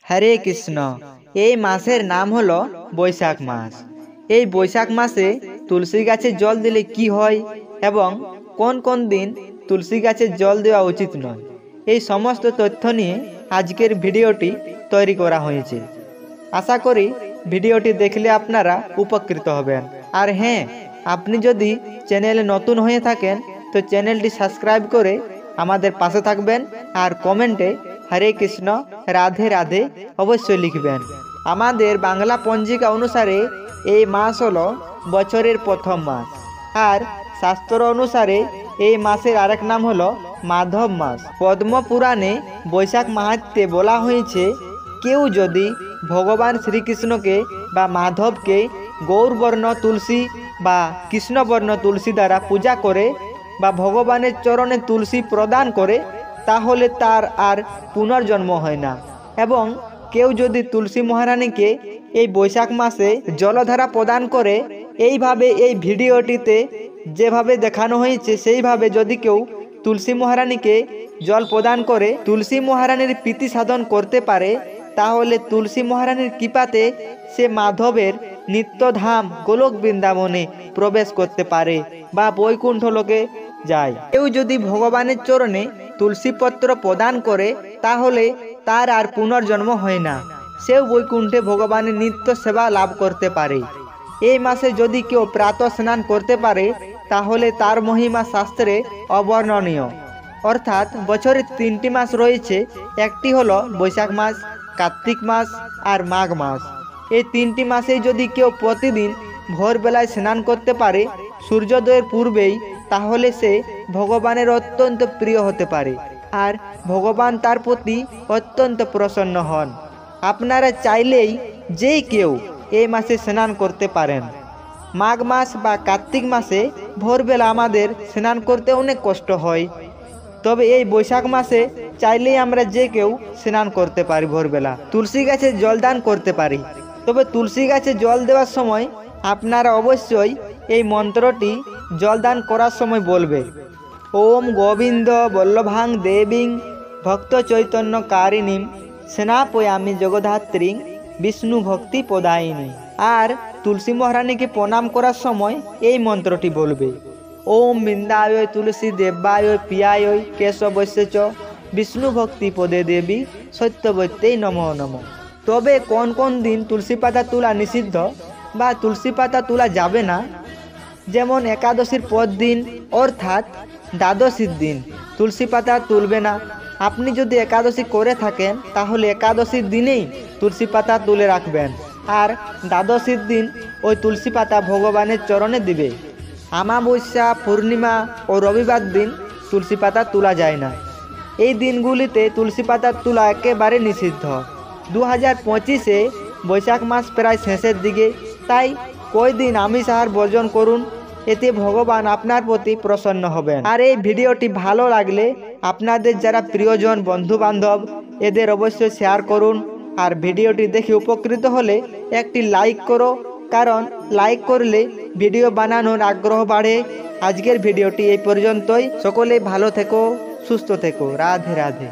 হরে কৃষ্ণ। এই মাসের নাম হলো বৈশাখ মাস। এই বৈশাখ মাসে তুলসী গাছে জল দিলে কি হয় এবং কোন কোন দিন তুলসী গাছে জল দেওয়া উচিত নয়, এই সমস্ত তথ্য নিয়ে আজকের ভিডিওটি তৈরি করা হয়েছে। আশা করি ভিডিওটি দেখলে আপনারা উপকৃত হবেন। আর হ্যাঁ, আপনি যদি চ্যানেলে নতুন হয়ে থাকেন তো চ্যানেলটি সাবস্ক্রাইব করে আমাদের পাশে থাকবেন আর কমেন্টে হরে কৃষ্ণ রাধে রাধে অবশ্যই লিখবেন। আমাদের বাংলা পঞ্জিকা অনুসারে এই মাস হলো বছরের প্রথম মাস, আর শাস্ত্র অনুসারে এই মাসের আরেক নাম হলো মাধব মাস। পদ্ম পুরাণে বৈশাখ মাহাত্ম্যে বলা হয়েছে, কেউ যদি ভগবান শ্রীকৃষ্ণকে বা মাধবকে গৌরবর্ণ তুলসী বা কৃষ্ণবর্ণ তুলসী দ্বারা পূজা করে বা ভগবানের চরণে তুলসী প্রদান করে, তাহলে তার আর পুনর্জন্ম হয় না। এবং কেউ যদি তুলসী মহারানীকে এই বৈশাখ মাসে জলধারা প্রদান করে, এইভাবে এই ভিডিওটিতে যেভাবে দেখানো হয়েছে সেইভাবে যদি কেউ তুলসী মহারানীকে জল প্রদান করে তুলসী মহারানীর প্রীতি সাধন করতে পারে, তাহলে তুলসী মহারানীর কৃপাতে সে মাধবের নিত্যধাম গোলক বৃন্দাবনে প্রবেশ করতে পারে বা বৈকুণ্ঠ লোকে যায়। কেউ যদি ভগবানের চরণে তুলসী পত্র প্রদান করে, তাহলে তার আর পুনর্জন্ম হয় না, সেও বৈকুণ্ঠে ভগবানের নিত্য সেবা লাভ করতে পারে। এই মাসে যদি কেউ প্রাতঃ স্নান করতে পারে, তাহলে তার মহিমা শাস্ত্রে অবর্ণনীয়। অর্থাৎ বছরে 3টি মাস রয়েছে, একটি হলো বৈশাখ মাস, কার্তিক মাস আর মাঘ মাস। এই 3টি মাসেই যদি কেউ প্রতিদিন ভোরবেলায় স্নান করতে পারে সূর্যোদয়ের পূর্বেই, তাহলে সে ভগবানের অত্যন্ত প্রিয় হতে পারে আর ভগবান তার প্রতি অত্যন্ত প্রসন্ন হন। আপনারা চাইলেই যে কেউ এই মাসে স্নান করতে পারেন। মাঘ মাস বা কার্তিক মাসে ভোরবেলা আমাদের স্নান করতে অনেক কষ্ট হয়, তবে এই বৈশাখ মাসে চাইলেই আমরা যে কেউ স্নান করতে পারি। ভোরবেলা তুলসী গাছে জলদান করতে পারি। তবে তুলসী গাছে জল দেওয়ার সময় আপনারা অবশ্যই এই মন্ত্রটি জলদান করার সময় বলবে, ওম গোবিন্দ বল্লভাং দেবীং ভক্ত চৈতন্য কারিণীম স্নাপয়ামি জগধাত্রীং বিষ্ণু ভক্তি প্রদায়িনী। আর তুলসী মহারানীকে প্রণাম করার সময় এই মন্ত্রটি বলবে, ওম বৃন্দায় তুলসী দেব্যায় পিয়ায় কেশবস্য চ বিষ্ণু ভক্তি পদে দেবী সত্যবত্যই নমঃ নমঃ। তবে কোন কোন দিন তুলসী পাতা তোলা নিষিদ্ধ বা তুলসী পাতা তোলা যাবে না, যেমন একাদশীর পর দিন অর্থাৎ দ্বাদশীর দিন তুলসী পাতা তুলবে না। আপনি যদি একাদশী করে থাকেন তাহলে একাদশীর দিনেই তুলসী পাতা তুলে রাখবেন, আর দ্বাদশীর দিন ওই তুলসী পাতা ভগবানের চরণে দিবে। আমাবস্যা, পূর্ণিমা ও রবিবার দিন তুলসী পাতা তোলা যায় না। এই দিনগুলিতে তুলসী পাতা তোলা একেবারে নিষিদ্ধ। 2025-এ বৈশাখ মাস প্রায় শেষের দিকে, তাই কয়দিন আমিষ আহার বর্জন করুন, এতে ভগবান আপনার প্রতি প্রসন্ন হবেন। আর এই ভিডিওটি ভালো লাগলে আপনাদের যারা প্রিয়জন, বন্ধু বান্ধব, এদের অবশ্যই শেয়ার করুন। আর ভিডিওটি দেখে উপকৃত হলে একটি লাইক করো, কারণ লাইক করলে ভিডিও বানানোর আগ্রহ বাড়ে। আজকের ভিডিওটি এই পর্যন্তই। সকলেই ভালো থেকো, সুস্থ থেকো। রাধে রাধে।